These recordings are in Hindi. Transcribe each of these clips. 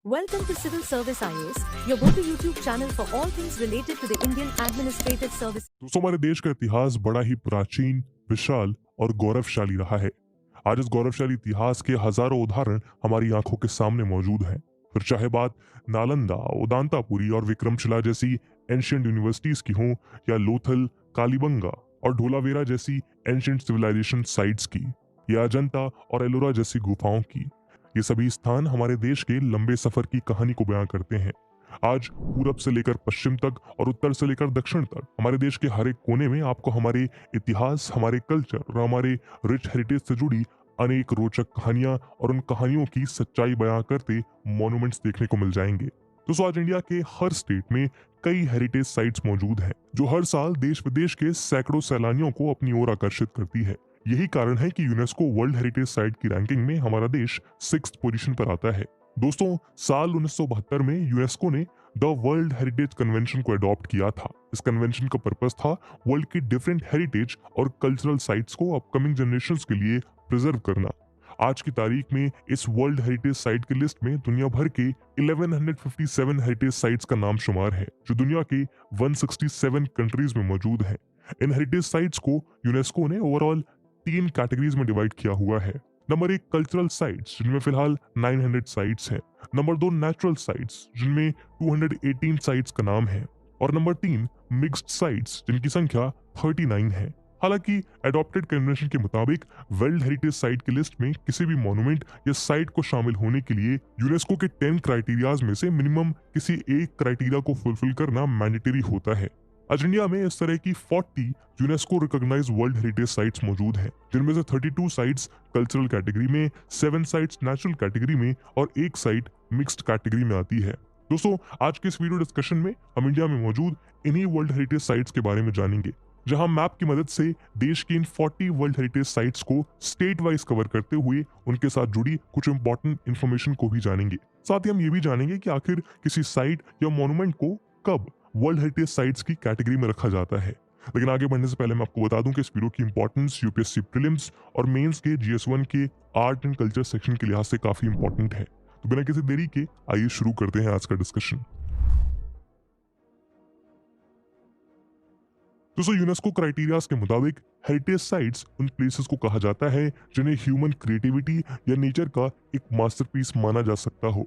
Welcome to Civil Service IAS, your go-to YouTube channel for all things related to the Indian Administrative Service. दोस्तों, हमारे देश का इतिहास बड़ा ही प्राचीन, विशाल और गौरवशाली रहा है। आज इस गौरवशाली इतिहास के हजारों उदाहरण हमारी आंखों के सामने मौजूद हैं। फिर चाहे बात नालंदा, उदांतापुरी और विक्रमशिला जैसी एंशियंट यूनिवर्सिटीज की हो, या लोथल, कालीबंगा और ढोलावेरा जैसी एंशियंट सिविलाइजेशन साइट्स की, या अजंता और एलोरा जैसी गुफाओं की, ये सभी स्थान हमारे देश के लंबे सफर की कहानी को बयां करते हैं। आज पूरब से लेकर पश्चिम तक और उत्तर से लेकर दक्षिण तक हमारे देश के हर एक कोने में आपको हमारे इतिहास, हमारे कल्चर और हमारे रिच हेरिटेज से जुड़ी अनेक रोचक कहानियां और उन कहानियों की सच्चाई बयां करते मॉन्यूमेंट्स देखने को मिल जाएंगे। दोस्तों, आज इंडिया के हर स्टेट में कई हेरिटेज साइट्स मौजूद हैं, जो हर साल देश विदेश के सैकड़ों सैलानियों को अपनी ओर आकर्षित करती है। यही कारण है कि यूनेस्को वर्ल्ड हेरिटेज साइट की रैंकिंग में हमारा देश 6th पोजीशन पर आता है। दोस्तों, साल 1972 में यूनेस्को ने द वर्ल्ड हेरिटेज कन्वेंशन को अडॉप्ट किया था। इस कन्वेंशन का पर्पस था वर्ल्ड की डिफरेंट हेरिटेज और कल्चरल साइट्स को अपकमिंग जनरेशंस के लिए प्रिजर्व करना। आज की तारीख में इस वर्ल्ड हेरिटेज साइट की लिस्ट में दुनिया भर के 1157 हेरिटेज साइट्स का नाम शुमार है, जो दुनिया के 167 कंट्रीज में मौजूद हैं। इन हेरिटेज साइट्स को यूनेस्को ने ओवरऑल 3 कैटेगरीज में डिवाइड किया हुआ है। नंबर 1 कल्चरल साइट्स, जिनमें फिलहाल 900 साइट्स हैं। नंबर 2 नेचुरल साइट्स, जिनमें 218 साइट्स का नाम है। और नंबर 3 मिक्स्ड साइट्स, जिनकी संख्या 39 है। हालांकि एडॉप्टेड कन्वेंशन के मुताबिक वर्ल्ड हेरिटेज साइट की लिस्ट में किसी भी मॉन्यूमेंट या साइट को शामिल होने के लिए यूनेस्को के 10 क्राइटेरियाज में से मिनिमम किसी एक क्राइटेरिया को फुलफिल करना मैंडेटरी होता है। आज इंडिया में इस तरह की 40 UNESCO recognize world heritage sites मौजूद हैं, जिनमें से 32 साइट्स कल्चरल कैटेगरी में, 7 साइट्स नेचुरल कैटेगरी में और 1 साइट मिक्स्ड कैटेगरी में आती है। दोस्तों, आज के इस वीडियो डिस्कशन में हम इंडिया में मौजूद इन्हीं वर्ल्ड हेरिटेज साइट्स के बारे में जानेंगे, जहां मैप की मदद से देश की इन 40 वर्ल्ड हेरिटेज साइट्स को स्टेट वाइज कवर करते हुए उनके साथ जुड़ी कुछ इंपॉर्टेंट इन्फॉर्मेशन को भी जानेंगे। साथ ही हम ये भी जानेंगे कि आखिर किसी साइट या मॉन्यूमेंट को कब वर्ल्ड हेरिटेज साइट्स की कैटेगरी में रखा जाता है। लेकिन आगे बढ़ने से पहले मैं आपको बता दूं कि इस वीडियो की इंपॉर्टेंस यूपीएससी प्रीलिम्स और मेंस के GS1 के आर्ट एंड कल्चर सेक्शन के लिहाज से काफी इंपॉर्टेंट है। तो बिना किसी देरी के आइए शुरू करते हैं आज का डिस्कशन। दोस्तों, यूनेस्को क्राइटेरियाज के मुताबिक हेरिटेज साइट्स उन प्लेसेस को कहा जाता है जिन्हें ह्यूमन क्रिएटिविटी या नेचर का एक मास्टरपीस माना जा सकता हो।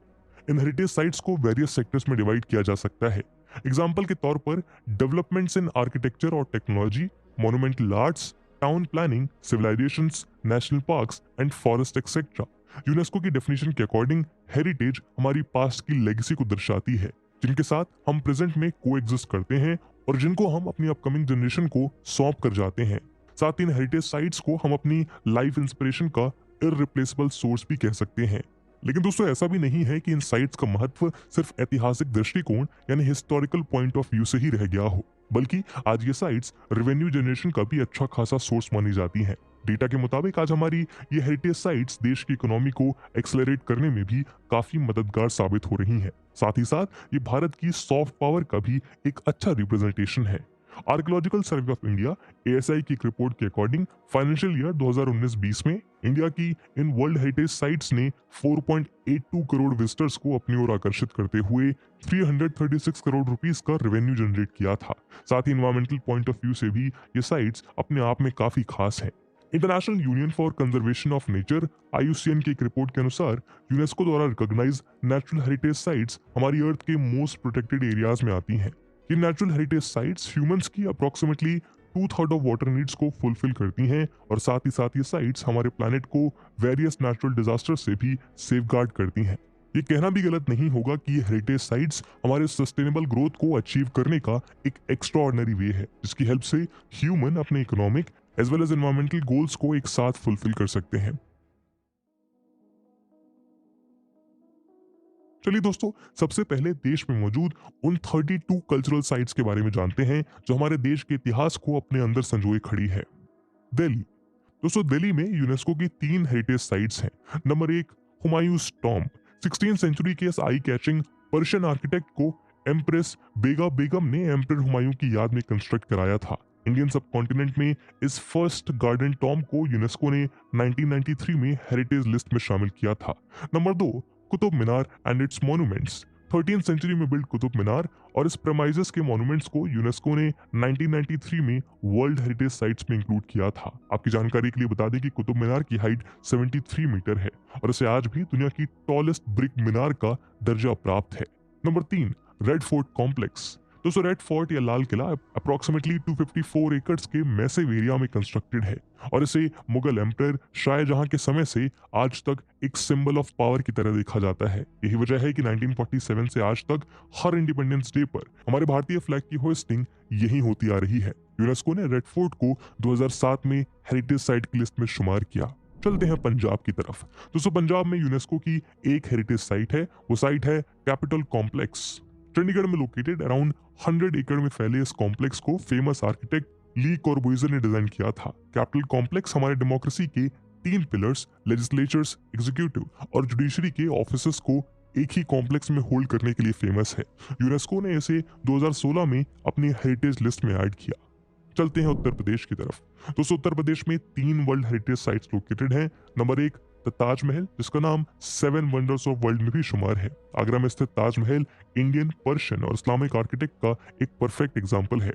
इन हेरिटेज साइट्स को वेरियस सेक्टर्स में डिवाइड किया जा सकता है। एग्जाम्पल के तौर पर डेवलपमेंट्स इन आर्किटेक्चर और technology, monumental arts, town planning, civilizations, national parks and forest etcetera. UNESCO की डेफिनेशन के अकॉर्डिंग हेरिटेज हमारी पास्ट की लेगेसी को दर्शाती है, जिनके साथ हम प्रेजेंट में कोएग्जिस्ट करते हैं और जिनको हम अपनी अपकमिंग जनरेशन को सौंप कर जाते हैं। साथ ही इन हेरिटेज साइट्स को हम अपनी लाइफ इंस्पिरेशन का इररिप्लेसेबल सोर्स भी कह सकते हैं। लेकिन दोस्तों, ऐसा भी नहीं है कि इन साइट्स का महत्व सिर्फ ऐतिहासिक दृष्टिकोण यानी हिस्टोरिकल पॉइंट ऑफ व्यू से ही रह गया हो, बल्कि आज ये साइट्स रेवेन्यू जनरेशन का भी अच्छा खासा सोर्स मानी जाती हैं। डेटा के मुताबिक आज हमारी ये हेरिटेज साइट्स देश की इकोनॉमी को एक्सेलरेट करने में भी काफी मददगार साबित हो रही हैं। साथ ही साथ ये भारत की सॉफ्ट पावर का भी एक अच्छा रिप्रेजेंटेशन है। Archaeological survey of India ASI की एक रिपोर्ट के अकॉर्डिंग फाइनेंशियल ईयर 2019-20 में इंडिया की इन वर्ल्ड हेरिटेज साइट्स ने 4.82 करोड़ विजिटर्स को अपनी ओर आकर्षित करते हुए 336 करोड़ रुपीस का रेवेन्यू जनरेट किया था। साथ ही इन्वायरमेंटल पॉइंट ऑफ व्यू से भी ये साइट्स अपने आप में काफी खास हैं। International union for conservation of nature IUCN की एक रिपोर्ट के अनुसार यूनेस्को द्वारा रिकॉग्नाइज नेचुरल हेरिटेज साइट्स हमारी अर्थ के मोस्ट प्रोटेक्टेड एरियाज में आती हैं। ये नेचुरल हेरिटेज साइट्स ह्यूमंस की अप्रोक्सीमेटली 2/3 ऑफ वाटर नीड्स को फुलफिल करती हैं और साथ ही साथ ये साइट्स हमारे प्लैनेट को वेरियस नेचुरल डिजास्टर से भी सेफगार्ड करती हैं। ये कहना भी गलत नहीं होगा कि ये हेरिटेज साइट्स हमारे सस्टेनेबल ग्रोथ को अचीव करने का एक एक्स्ट्राऑर्डिनरी वे है, जिसकी हेल्प से ह्यूमन अपने economic as well as environmental goals को एक साथ फुलफिल कर सकते हैं। चलिए दोस्तों, सबसे पहले देश में मौजूद उन 32 कल्चरल साइट्स के बारे में जानते हैं जो हमारे देश के इतिहास को अपने अंदर संजोए खड़ी है। दिल्ली। दोस्तों, दिल्ली में यूनेस्को की 3 हेरिटेज साइट्स हैं। Number 1 Humayun's tomb. 16th century के इस आई कैचिंग पर्शियन आर्किटेक्ट को एम्प्रेस बेगा बेगम ने एम्परर हुमायूं की याद में कंस्ट्रक्ट कराया था। इंडियन सब कॉन्टिनेंट में इस फर्स्ट गार्डन टॉम्ब को यूनेस्को ने 1993 में हेरिटेज लिस्ट में शामिल किया था। Number 2 Qutub Minar and its monuments. 13th century में बिल्ड कुतुब मीनार और इस प्रेमाइजेस के मॉन्यूमेंट्स को यूनेस्को ने 1993 में वर्ल्ड हेरिटेज साइट्स में इंक्लूड किया था। आपकी जानकारी के लिए बता दें कि कुतुब मीनार की हाइट 73 मीटर है और इसे आज भी दुनिया की टॉलेस्ट ब्रिक मीनार का दर्जा प्राप्त है। Number 3, red fort complex. दोस्तों रेड फोर्ट या लाल किला अप्रोक्सीमेटली 254 एकर्स के मैसिव एरिया में कंस्ट्रक्टेड है और इसे मुगल एम्परर शाहजहां के समय से आज तक एक सिंबल ऑफ पावर की तरह देखा जाता है। यही वजह है कि 1947 से आज तक हर इंडिपेंडेंस डे पर हमारे भारतीय फ्लैग की होस्टिंग यही होती आ रही है। यूनेस्को ने रेड फोर्ट को 2007 में हेरिटेज साइट की लिस्ट में शुमार किया। चलते हैं पंजाब की तरफ। दोस्तों पंजाब में यूनेस्को की एक हेरिटेज साइट है, वो साइट है कैपिटल कॉम्प्लेक्स। चंडीगढ़ में लोकेटेड अराउंड 100 एकड़ में फैले इस कॉम्प्लेक्स को फेमस आर्किटेक्ट ली कॉर्बुज़िएर ने डिजाइन किया था। कैपिटल कॉम्प्लेक्स हमारे डेमोक्रेसी के 3 पिलर्स लेजिस्लेचर्स, एग्जीक्यूटिव और जुडिशरी के ऑफिसर्स को एक ही कॉम्प्लेक्स में होल्ड करने के लिए फेमस है। यूनेस्को ने इसे 2016 में अपनी हेरिटेज लिस्ट में ऐड किया। चलते हैं उत्तर प्रदेश की तरफ। दोस्तों उत्तर प्रदेश में 3 वर्ल्ड हेरिटेज साइट्स लोकेटेड हैं। नंबर 1 द ताजमहल, जिसका नाम 7 वंडर्स ऑफ वर्ल्ड में भी शुमार है। आगरा में स्थित ताजमहल इंडियन, पर्शियन और इस्लामिक आर्किटेक्ट का एक परफेक्ट एग्जाम्पल है।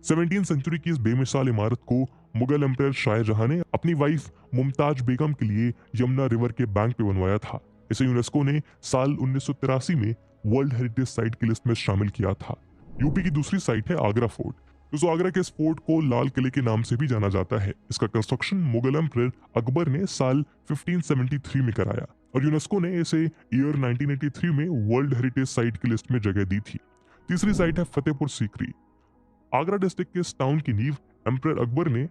17th सेंचुरी की इस बेमिसाल इमारत को मुगल एम्परर शाहजहां ने अपनी वाइफ मुमताज बेगम के लिए यमुना रिवर के बैंक पे बनवाया था। इसे यूनेस्को ने साल 1983 में वर्ल्ड हेरिटेज साइट की लिस्ट में शामिल किया था। यूपी की दूसरी साइट है आगरा फोर्ट। दोस्तों आगरा के इस फोर्ट को लाल किले के नाम से भी जाना जाता है। इसका कंस्ट्रक्शन मुगल एम्परर अकबर ने साल 1573 में कराया और यूनेस्को ने इसे ईयर 1983 में वर्ल्ड हेरिटेज साइट की लिस्ट में जगह दी थी। तीसरी साइट है फतेहपुर सीकरी। आगरा डिस्ट्रिक्ट के इस टाउन की नींव एम्परर अकबर ने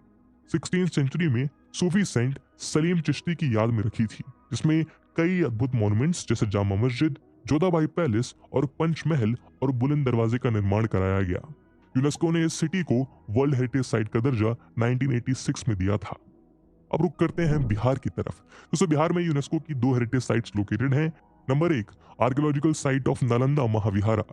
16th सेंचुरी में सूफी सेंट सलीम चिश्ती की याद में रखी थी, जिसमें कई अद्भुत मॉन्यूमेंट्स जैसे जामा मस्जिद, जोधाबाई पैलेस और पंच महल और बुलंद दरवाजे का निर्माण कराया गया। यूनेस्को ने इस सिटी को वर्ल्ड हेरिटेज साइट का दर्जा 1986 में दिया था। अब रुक करते हैं बिहार की तरफ। दोस्तों बिहार में यूनेस्को की 2 हेरिटेज साइट्स लोकेटेड हैं। Number 1 archaeological site of Nalanda Mahavihara.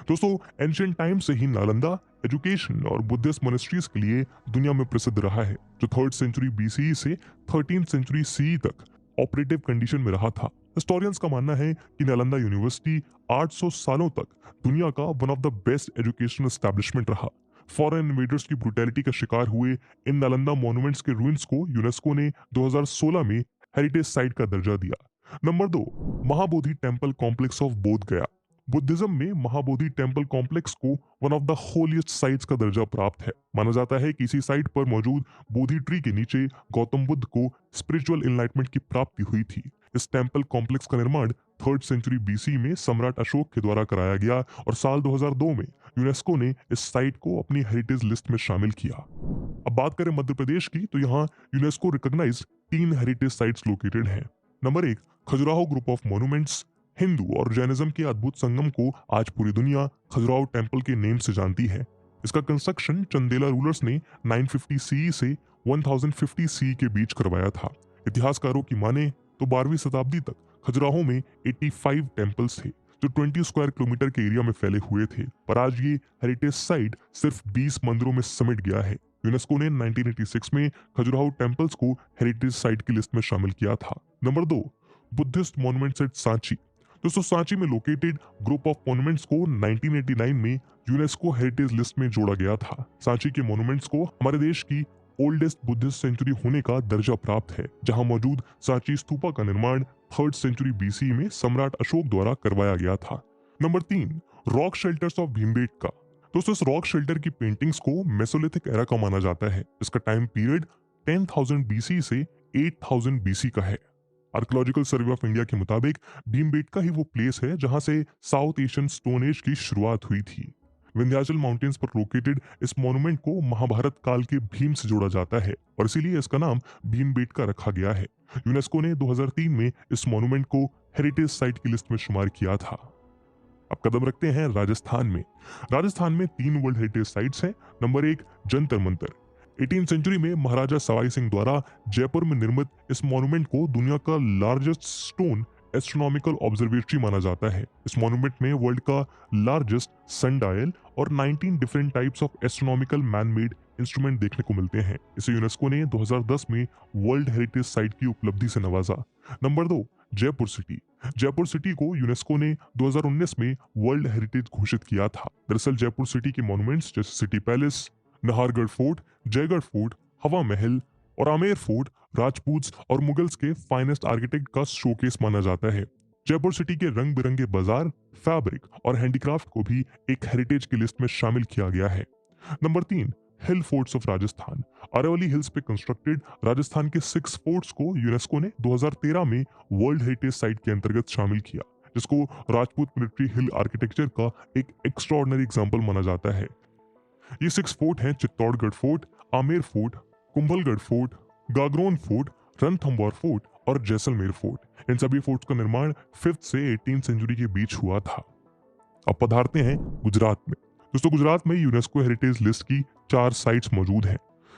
दोस्तों एंशिएंट टाइम से ही नालंदा एजुकेशन और बुद्धिस्ट मोनेस्ट्रीज के लिए दुनिया में प्रसिद्ध रहा है, जो 3rd सेंचुरी BCE से 13th सेंचुरी CE तक ऑपरेटिव कंडीशन में रहा था। हिस्टोरियंस का मानना है कि नालंदा यूनिवर्सिटी 800 सालों तक दुनिया का one of the best educational establishment रहा। फॉरेन इन्वेडर्स की ब्रुटैलिटी का शिकार हुए इन नालंदा मॉन्यूमेंट्स के रूइंस को यूनेस्को ने 2016 में हेरिटेज साइट का दर्जा दिया। Number 2 Mahabodhi temple complex of बोध गया। बुद्धिज्म में महाबोधि टेम्पल कॉम्प्लेक्स को one of the holiest sites का दर्जा प्राप्त है। माना जाता है कि इसी साइट पर मौजूद बोधि ट्री के नीचे गौतम बुद्ध को स्पिरिचुअल एनलाइटमेंट की प्राप्ति हुई थी। इस टेम्पल कॉम्प्लेक्स का निर्माण 3rd सेंचुरी BC में सम्राट अशोक के द्वारा कराया गया और साल 2002 में यूनेस्को ने इस साइट को अपनी हेरिटेज लिस्ट में शामिल किया। अब बात करें मध्य प्रदेश की, तो यहाँ UNESCO recognized 3 heritage sites located हैं। Number 1 Khajuraho group of monuments. Hindu और जैनिज्म के अद्भुत संगम को आज पूरी दुनिया खजुराहो टेम्पल के नेम से जानती है। इसका कंस्ट्रक्शन चंदेला रूलर्स ने 950 CE से 1050 CE के बीच करवाया था। इतिहासकारों की माने तो 12वीं शताब्दी तक खजुराहो में 85 टेम्पल्स थे, जो 20 स्क्वायर किलोमीटर के एरिया में फैले हुए थे, पर आज ये हेरिटेज साइट सिर्फ 20 मंदिरों में समेट गया है। यूनेस्को ने 1986 में खजुराहो टेम्पल्स को हेरिटेज साइट की लिस्ट में शामिल किया था। Number 2 Buddhist monuments at Sanchi. दोस्तों सांची में लोकेटेड ग्रुप ऑफ मॉन्यूमेंट्स को 1989 में यूनेस्को हेरिटेज लिस्ट में जोड़ा गया था। सांची के मॉन्यूमेंट्स को हमारे देश की ओल्डेस्ट बुद्धिस्ट सेंचुरी होने का दर्जा प्राप्त है, जहां मौजूद सांची स्तूपा का निर्माण 3rd सेंचुरी BC में सम्राट अशोक द्वारा करवाया गया था। Number 3 rock shelters of Bhimbetka. दोस्तों इस रॉक शेल्टर की पेंटिंग्स को मेसोलिथिक एरा का माना जाता है। इसका टाइम पीरियड 10,000 BC से 8,000 BC का है। आर्कियोलॉजिकल सर्वे ऑफ इंडिया के मुताबिक भीमबेटका ही वो प्लेस है जहां से साउथ एशियन स्टोन एज की शुरुआत हुई थी। विंध्याचल माउंटेन्स पर लोकेटेड इस मॉन्यूमेंट को महाभारत काल के भीम से जोड़ा जाता है और इसीलिए इसका नाम भीमबेटका रखा गया है। यूनेस्को ने 2003 में इस मॉन्यूमेंट को हेरिटेज साइट की लिस्ट में शुमार किया था। अब कदम रखते हैं राजस्थान में। राजस्थान में 3 वर्ल्ड हेरिटेज साइट्स हैं। Number 1 Jantar Mantar. 18th century में महाराजा सवाई सिंह द्वारा जयपुर में निर्मित इस मॉन्यूमेंट को दुनिया का लार्जेस्ट स्टोन एस्ट्रोनॉमिकल ऑब्जर्वेटरी माना जाता है। इस मॉन्यूमेंट में वर्ल्ड का लार्जेस्ट सनडायल और 19 different types of astronomical man-made instrument देखने को मिलते हैं। इसे यूनेस्को ने 2010 में वर्ल्ड हेरिटेज साइट की उपलब्धि से नवाजा। Number 2 Jaipur city. Jaipur city को यूनेस्को ने 2019 में वर्ल्ड हेरिटेज घोषित किया था। दरअसल जयपुर सिटी के मॉन्यूमेंट्स जैसे city palace, Nahargarh fort, Jaigarh fort, हवा महल और आमेर फोर्ट राजपूत और मुगल्स के फाइनेस्ट आर्किटेक्ट का शोकेस माना जाता है। जयपुर सिटी के रंग बिरंगे बाजार, फैब्रिक और हैंडीक्राफ्ट को भी एक हेरिटेज की लिस्ट में शामिल किया गया है। Number 3, hill forts of Rajasthan. Aravalli hills पे कंस्ट्रक्टेड राजस्थान के 6 फोर्ट्स को यूनेस्को ने 2013 में वर्ल्ड हेरिटेज साइट के अंतर्गत शामिल किया, जिसको राजपूत मिलिट्री हिल आर्किटेक्चर का एक एक्स्ट्राऑर्डिनरी एग्जांपल माना जाता है। ये 6 फोर्ट हैं Chittorgarh fort, Amer fort, Kumbhalgarh fort, Gagron fort, Ranthambore fort और जैसलमेर फोर्ट। इन सभी फोर्ट्स का निर्माण 5th से 18th सेंचुरी के बीच हुआ था। अब पधारते हैं गुजरात में। दोस्तों गुजरात में यूनेस्को हेरिटेज लिस्ट की 4 साइट्स मौजूद हैं।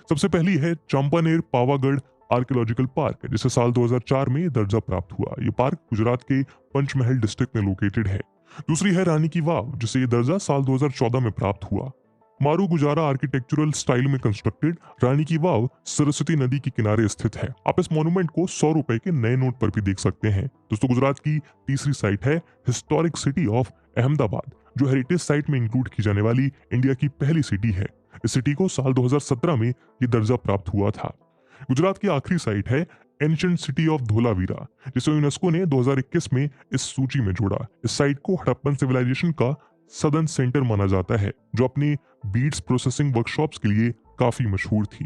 सबसे पहली है चंपानेर पावागढ़ आर्कियोलॉजिकल पार्क, जिसे साल 2004 में दर्जा प्राप्त हुआ। ये पार्क गुजरात के पंचमहल डिस्ट्रिक्ट में लोकेटेड है। दूसरी है रानी की वाव, जिसे ये दर्जा साल 2014 में प्राप्त हुआ। मारू गुजारा आर्किटेक्चरल स्टाइल में कंस्ट्रक्टेड रानी की वाव सरस्वती नदी के किनारे स्थित है। आप इस मॉन्यूमेंट को 100 रुपए के नए नोट पर भी देख सकते हैं। दोस्तों गुजरात की तीसरी साइट है हिस्टोरिक सिटी ऑफ अहमदाबाद, जो हेरिटेज साइट में इंक्लूड की जाने वाली इंडिया की पहली सिटी है। इस सिटी को साल 2017 में ये दर्जा प्राप्त हुआ था। गुजरात की आखिरी साइट है एंशिएंट सिटी ऑफ धोलावीरा, जिसे यूनेस्को ने 2021 में इस सूची में जोड़ा। इस साइट को हड़प्पन सिविलाइजेशन का सदर्न सेंटर माना जाता है, जो अपनी बीड्स प्रोसेसिंग वर्कशॉप्स के लिए काफी मशहूर थी।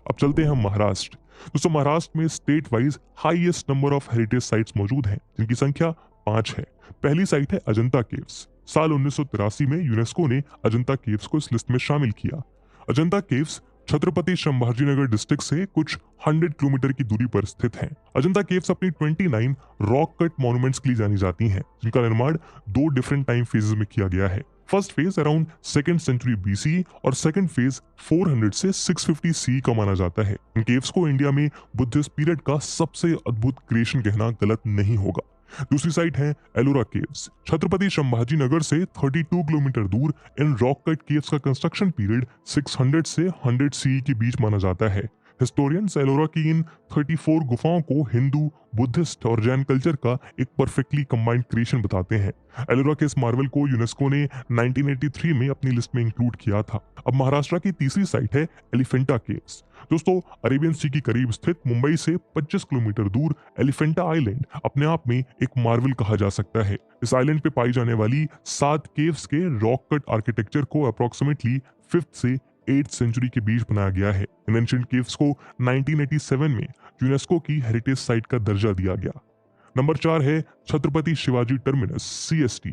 अब चलते हैं महाराष्ट्र। दोस्तों महाराष्ट्र में state wise highest number of heritage sites मौजूद हैं, जिनकी संख्या 5 है। पहली साइट है अजंता केव्स। साल 1983 में यूनेस्को ने अजंता केव्स को इस लिस्ट में शामिल किया। अजंता केव्स छत्रपति संभाजीनगर डिस्ट्रिक्ट से कुछ 100 किलोमीटर की दूरी पर स्थित हैं। अजंता केव्स अपनी 29 रॉक कट मॉन्यूमेंट्स के लिए जानी जाती हैं, जिनका निर्माण 2 डिफरेंट टाइम फेजेस में किया गया है। First phase around 2nd century BC और सेकंड फेज 400 से 650 सी का माना जाता है। इन केव्स को इंडिया में बुद्धिस्ट पीरियड का सबसे अद्भुत क्रिएशन कहना गलत नहीं होगा। दूसरी साइट है एलोरा केव्स। छत्रपति संभाजी नगर से 32 किलोमीटर दूर इन रॉक कट केव्स का कंस्ट्रक्शन पीरियड 600 से 100 सी के बीच माना जाता है। हिस्टोरियंस एलोरा की इन 34 गुफाओं को हिंदू, बुद्धिस्ट और जैन कल्चर का एक परफेक्टली कंबाइंड क्रिएशन बताते हैं। एलोरा के इस मार्वल को यूनेस्को ने 1983 में अपनी लिस्ट में इंक्लूड किया था। अब महाराष्ट्र की तीसरी साइट है एलिफेंटा केव्स। दोस्तों अरेबियन सी के करीब स्थित मुंबई से 25 किलोमीटर दूर एलिफेंटा आइलैंड अपने आप में एक मार्वल कहा जा सकता है। इस आइलैंड पे पाई जाने वाली 7 केव्स के रॉक कट आर्किटेक्चर को अप्रोक्सीमेटली 5th से 8th सेंचुरी के बीच बनाया गया है। इन एंशिएंट केव्स को 1987 में यूनेस्को की हेरिटेज साइट का दर्जा दिया गया। नंबर 4 है Chhatrapati Shivaji terminus CST।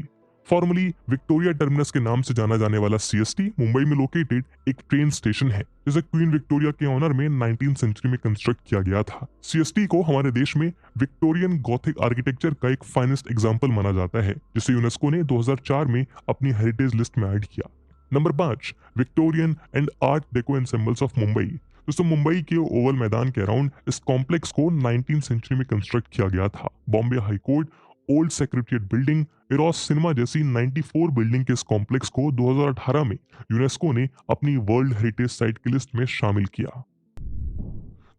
Formally Victoria terminus के नाम से जाना जाने वाला CST मुंबई में लोकेटेड एक ट्रेन स्टेशन है, जिसे क्वीन विक्टोरिया के ऑनर में 19th सेंचुरी में कंस्ट्रक्ट किया गया था। CST को हमारे देश में विक्टोरियन गॉथिक आर्किटेक्चर का एक फाइनेस्ट एग्जाम्पल माना जाता है, जिसे यूनेस्को ने 2004 में अपनी हेरिटेज लिस्ट में ऐड किया। Number 5 Victorian and art deco ensembles of Mumbai. दोस्तों मुंबई के ओवल मैदान के अराउंड इस कॉम्प्लेक्स को 19th सेंचुरी में कंस्ट्रक्ट किया गया था। Bombay high court, old secretariat building, Eros cinema जैसी 94 बिल्डिंग के इस कॉम्प्लेक्स को 2018 में यूनेस्को ने अपनी वर्ल्ड हेरिटेज साइट की लिस्ट में शामिल किया।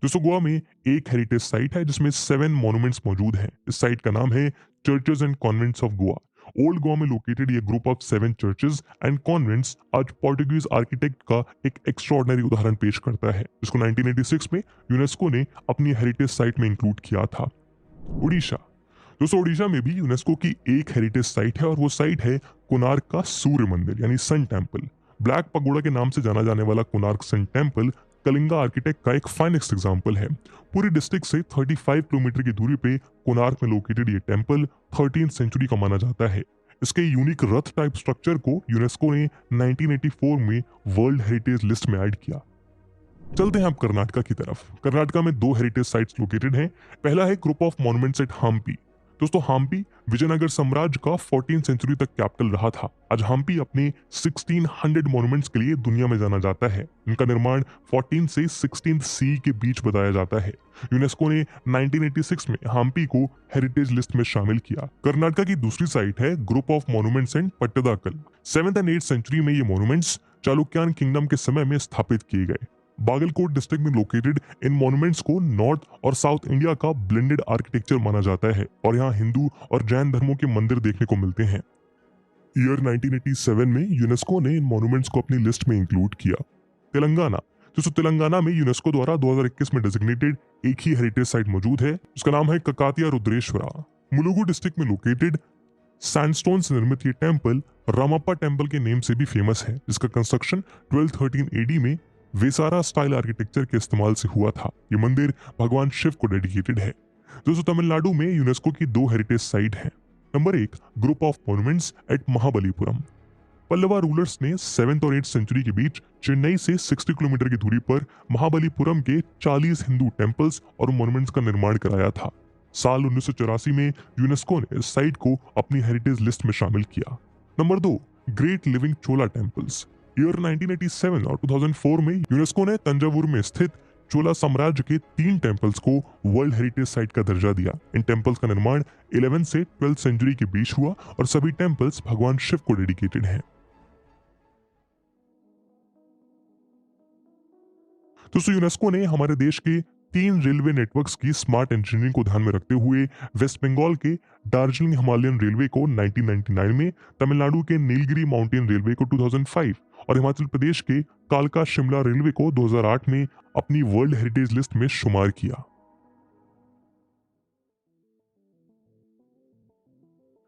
दोस्तों गोवा में एक हेरिटेज साइट है जिसमें 7 मॉन्यूमेंट्स मौजूद हैं। इस साइट का नाम है churches and convents of Goa. Old Goa में लोकेटेड ये group of 7 churches and convents आज पोर्टुगीज आर्किटेक्ट का एक एक्स्ट्राऑर्डिनरी उदाहरण पेश करता है, जिसको 1986 में यूनेस्को ने अपनी हेरिटेज साइट में इंक्लूड किया था। उड़ीसा। दोस्तों उड़ीसा में भी यूनेस्को की एक हेरिटेज साइट है और वो साइट है कोणार्क का सूर्य मंदिर यानी सन टेम्पल। ब्लैक पगोड़ा के नाम से जाना जाने वाला Konark sun temple Kalinga architect का एक फाइनेस्ट एग्जाम्पल है। पूरी डिस्ट्रिक्ट से 35 किलोमीटर की दूरी पे कोणार्क में लोकेटेड ये टेम्पल 13th सेंचुरी का माना जाता है। इसके यूनिक रथ टाइप स्ट्रक्चर को यूनेस्को ने 1984 में वर्ल्ड हेरिटेज लिस्ट में ऐड किया। चलते हैं अब कर्नाटका की तरफ। कर्नाटका में 2 हेरिटेज साइट्स लोकेटेड हैं। पहला है group of monuments at Hampi. दोस्तों हम्पी विजयनगर साम्राज्य का 14th सेंचुरी तक कैपिटल रहा था। आज हम्पी अपने 1600 मॉन्यूमेंट्स के लिए दुनिया में जाना जाता है। इनका निर्माण 14th से 16th सी के बीच बताया जाता है। यूनेस्को ने 1986 में हम्पी को हेरिटेज लिस्ट में शामिल किया। कर्नाटका की दूसरी साइट है group of monuments and Pattadakal. 7th and 8th century में ये मॉन्यूमेंट्स चालुक्यान किंगडम के समय में स्थापित किए गए। बागलकोट डिस्ट्रिक्ट में लोकेटेड इन मॉन्यूमेंट्स को नॉर्थ और साउथ इंडिया का ब्लेंडेड आर्किटेक्चर माना जाता है और यहाँ हिंदू और जैन धर्मों के मंदिर देखने को मिलते हैं। ईयर 1987 में यूनेस्को ने इन मॉन्यूमेंट्स को अपनी लिस्ट में इंक्लूड किया। तेलंगाना, दोस्तों तेलंगाना में यूनेस्को द्वारा 2021 में डेजिग्नेटेड एक ही हेरिटेज साइट मौजूद है, उसका नाम है ककातिया रुद्रेश्वरा। मुलुगु डिस्ट्रिक्ट में लोकेटेड सैंडस्टोन से निर्मित ये टेंपल रामप्पा टेंपल के नेम से भी फेमस है, जिसका कंस्ट्रक्शन 1213 एडी में वेसारा स्टाइल आर्किटेक्चर के इस्तेमाल से हुआ था। ये मंदिर भगवान शिव को डेडिकेटेड है। दोस्तों तमिलनाडु में यूनेस्को की 2 हेरिटेज साइट हैं। Number 1, group of monuments eight Mahabalipuram. Pallava rulers ने 7th और 8th सेंचुरी के बीच चेन्नई से 60 किलोमीटर की दूरी पर महाबलीपुरम के 40 हिंदू टेंपल्स और मॉन्यूमेंट्स का निर्माण कराया था। साल 1984 में यूनेस्को ने इस साइट को अपनी हेरिटेज लिस्ट में शामिल किया। नंबर 2, ग्रेट लिविंग चोला टेंपल्स। ईयर 1987 और 2004 में यूनेस्को ने तंजावुर में स्थित चोला साम्राज्य के 3 टेंपल्स को वर्ल्ड हेरिटेज साइट का दर्जा दिया। इन टेंपल्स का निर्माण 11th से 12th सेंचुरी के बीच हुआ और सभी टेंपल्स भगवान शिव को डेडिकेटेड हैं। दोस्तों यूनेस्को ने हमारे देश के 3 रेलवे नेटवर्क्स की स्मार्ट इंजीनियरिंग को ध्यान में रखते हुए वेस्ट बंगाल के दार्जिलिंग हिमालयन रेलवे को 1999 में, तमिलनाडु के नीलगिरी माउंटेन रेलवे को 2005 और हिमाचल प्रदेश के कालका शिमला रेलवे को 2008 में अपनी वर्ल्ड हेरिटेज लिस्ट में शुमार किया।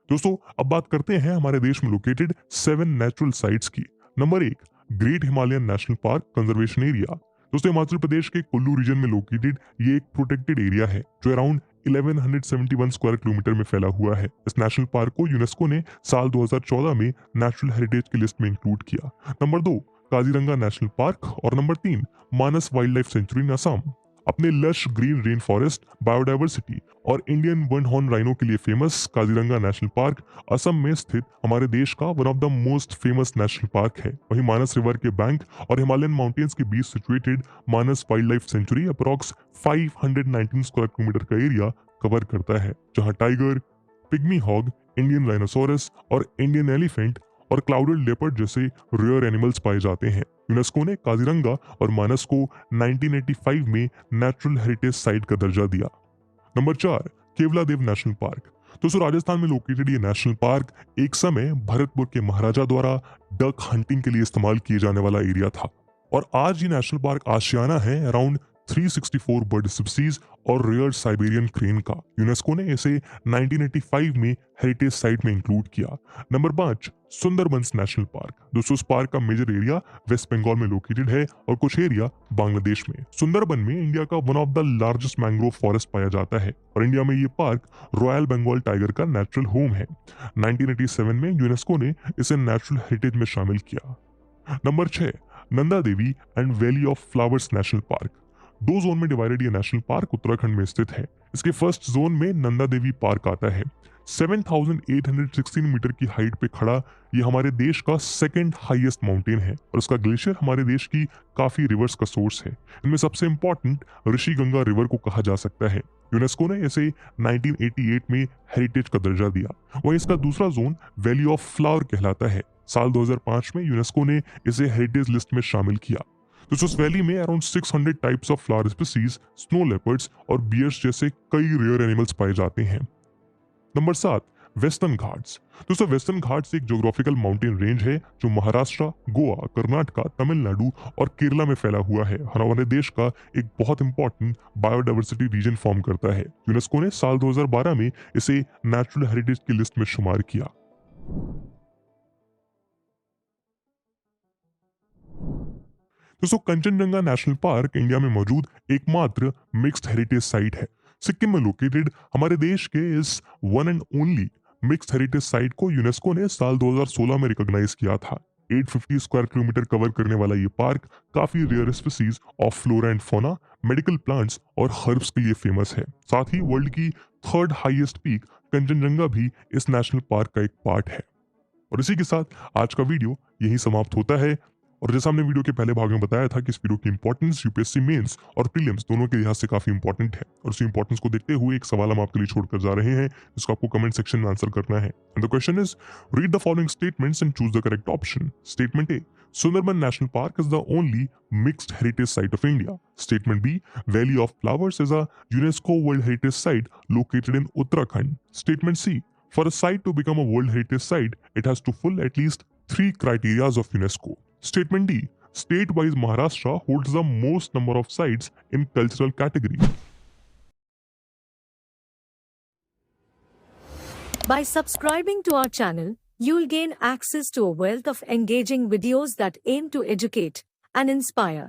दोस्तों अब बात करते हैं हमारे देश में लोकेटेड 7 नेचुरल साइट्स की। Number 1, great Himalayan national park conservation area. दोस्तों हिमाचल प्रदेश के कुल्लू रीजन में लोकेटेड ये एक प्रोटेक्टेड एरिया है जो अराउंड 1171 स्क्वायर किलोमीटर में फैला हुआ है। इस नेशनल पार्क को यूनेस्को ने साल 2014 में नेशनल हेरिटेज की लिस्ट में इंक्लूड किया। नंबर 2, काजीरंगा नेशनल पार्क और नंबर 3, मानस वाइल्ड लाइफ सेंचुरी इन असम। अपने lush green rain forest, biodiversity और इंडियन वन हॉर्न राइनो के लिए famous Kaziranga national park Assam में स्थित हमारे देश का one of the most famous national park है। वहीं मानस रिवर के बैंक और हिमालयन माउंटेन्स के बीच सिचुएटेड मानस wild life sanctuary approx 519 square kilometre का एरिया कवर करता है, जहां tiger, pygmy hog, Indian rhinoceros और इंडियन एलिफेंट और क्लाउडेड लेपर्ड जैसे रेयर एनिमल्स पाए जाते हैं। यूनेस्को ने काजीरंगा और मानस को 1985 में नेचुरल हेरिटेज साइट का दर्जा दिया। Number 4, Keoladeo national park. दोस्तों राजस्थान में लोकेटेड ये नेशनल पार्क एक समय भरतपुर के महाराजा द्वारा डक हंटिंग के लिए इस्तेमाल किए जाने वाला एरिया था और आज ये नेशनल पार्क आशियाना है अराउंड 364 बर्ड स्पीसीज और रेयर साइबेरियन क्रेन का। यूनेस्को ने इसे 1985 में हेरिटेज साइट में इंक्लूड किया। Number 5, Sundarbans national park. दोस्तों इस पार्क का मेजर एरिया वेस्ट बंगाल में लोकेटेड है और कुछ एरिया बांग्लादेश में। सुंदरबन में इंडिया का one of the largest mangrove forest पाया जाता है और इंडिया में ये पार्क रॉयल बंगाल टाइगर का नेचुरल होम है। 1987 में यूनेस्को ने इसे नेचुरल हेरिटेज में शामिल किया। Number 6, Nanda Devi and valley of flowers national park. 2 zone में डिवाइडेड ये नेशनल पार्क उत्तराखंड में स्थित है। इसके फर्स्ट जोन में नंदा देवी पार्क आता है। 7,816 मीटर की हाइट पे खड़ा ये हमारे देश का 2nd हाईएस्ट माउंटेन है और इसका ग्लेशियर हमारे देश की काफी रिवर्स का सोर्स है। इनमें सबसे इंपॉर्टेंट ऋषि गंगा रिवर को कहा जा सकता है। यूनेस्को ने इसे 1988 में हेरिटेज का दर्जा दिया। वहीं इसका दूसरा जोन वैली ऑफ फ्लावर कहलाता है। साल 2005 में यूनेस्को ने इसे हेरिटेज लिस्ट में शामिल किया। तो उस वैली में around 600 types of flower species, snow leopards और बियर्स जैसे कई रेयर एनिमल्स पाए जाते हैं। Number 7, western Ghats. दोस्तों वेस्टर्न घाट्स एक ज्योग्राफिकल माउंटेन रेंज है जो महाराष्ट्र, गोवा, कर्नाटका, तमिलनाडु और केरला में फैला हुआ है। हमारे देश का एक बहुत इंपॉर्टेंट बायोडाइवर्सिटी रीजन फॉर्म करता है। यूनेस्को ने साल 2012 में इसे नेचुरल हेरिटेज की लिस्ट में शुमार किया। दोस्तों कंचनजंगा नेशनल पार्क इंडिया में मौजूद एकमात्र मिक्स्ड हेरिटेज साइट है। सिक्किम में लोकेटेड हमारे देश के इस one and only mixed heritage site को यूनेस्को ने साल 2016 में रिकॉग्नाइज किया था। 850 स्क्वायर किलोमीटर कवर करने वाला ये पार्क काफी rare species of flora and fauna, medical plants और हर्ब्स के लिए फेमस है। साथ ही वर्ल्ड की 3rd हाईएस्ट पीक कंचनजंगा भी इस नेशनल पार्क का एक पार्ट है। और इसी के साथ आज का वीडियो यही समाप्त होता है और जैसा हमने वीडियो के पहले भाग में बताया था कि इस वीडियो की इंपॉर्टेंस यूपीएससी मेंस और प्रीलिम्स दोनों के लिहाज से काफी इंपॉर्टेंट है, और उसी इंपॉर्टेंस को देखते हुए एक सवाल हम आपके लिए छोड़कर जा रहे हैं जिसको आपको कमेंट सेक्शन में आंसर करना है। And the question is, read the following statements and choose the correct option. Statement A, Sundarban National Park is the only mixed heritage site of India. Statement B, Valley of Flowers is a UNESCO World Heritage Site located in Uttarakhand. Statement C, for a site to become a World Heritage Site, it has to fulfill at least 3 criteria of UNESCO. Statement D, state-wise Maharashtra holds the most number of sites in cultural category. By subscribing to our channel, you'll gain access to a wealth of engaging videos that aim to educate and inspire.